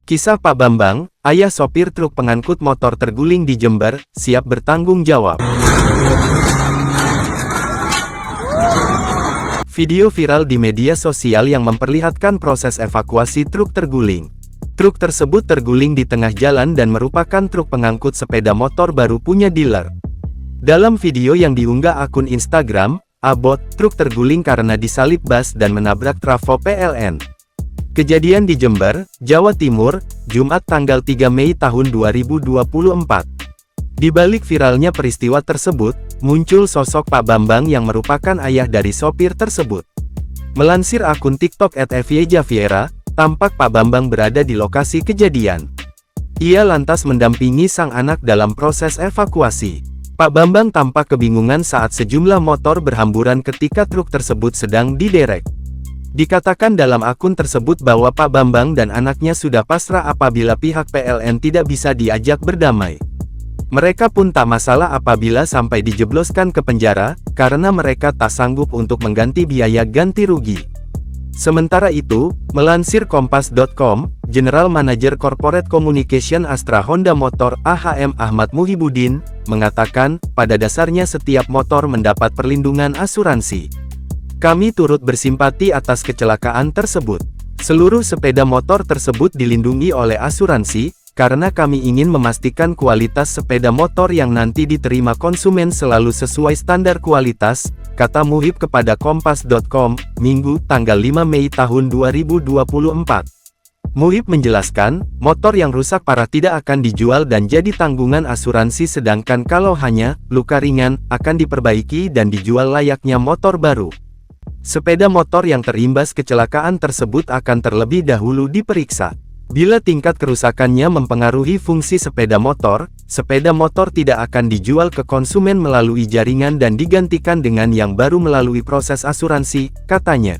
Kisah Pak Bambang, ayah sopir truk pengangkut motor terguling di Jember, siap bertanggung jawab. Video viral di media sosial yang memperlihatkan proses evakuasi truk terguling. Truk tersebut terguling di tengah jalan dan merupakan truk pengangkut sepeda motor baru punya dealer. Dalam video yang diunggah akun Instagram, Abot, truk terguling karena disalip bus dan menabrak trafo PLN. Kejadian di Jember, Jawa Timur, Jumat tanggal 3 Mei tahun 2024. Di balik viralnya peristiwa tersebut, muncul sosok Pak Bambang yang merupakan ayah dari sopir tersebut. Melansir akun TikTok @FYJaviera, tampak Pak Bambang berada di lokasi kejadian. Ia lantas mendampingi sang anak dalam proses evakuasi. Pak Bambang tampak kebingungan saat sejumlah motor berhamburan ketika truk tersebut sedang diderek. Dikatakan dalam akun tersebut bahwa Pak Bambang dan anaknya sudah pasrah apabila pihak PLN tidak bisa diajak berdamai. Mereka pun tak masalah apabila sampai dijebloskan ke penjara, karena mereka tak sanggup untuk mengganti biaya ganti rugi. Sementara itu, melansir Kompas.com, General Manager Corporate Communication Astra Honda Motor (AHM) Ahmad Muhibudin, mengatakan, pada dasarnya setiap motor mendapat perlindungan asuransi. Kami turut bersimpati atas kecelakaan tersebut. Seluruh sepeda motor tersebut dilindungi oleh asuransi, karena kami ingin memastikan kualitas sepeda motor yang nanti diterima konsumen selalu sesuai standar kualitas, kata Muhib kepada Kompas.com, Minggu, tanggal 5 Mei tahun 2024. Muhib menjelaskan, motor yang rusak parah tidak akan dijual dan jadi tanggungan asuransi, sedangkan kalau hanya luka ringan, akan diperbaiki dan dijual layaknya motor baru. Sepeda motor yang terimbas kecelakaan tersebut akan terlebih dahulu diperiksa. Bila tingkat kerusakannya mempengaruhi fungsi sepeda motor tidak akan dijual ke konsumen melalui jaringan dan digantikan dengan yang baru melalui proses asuransi, katanya.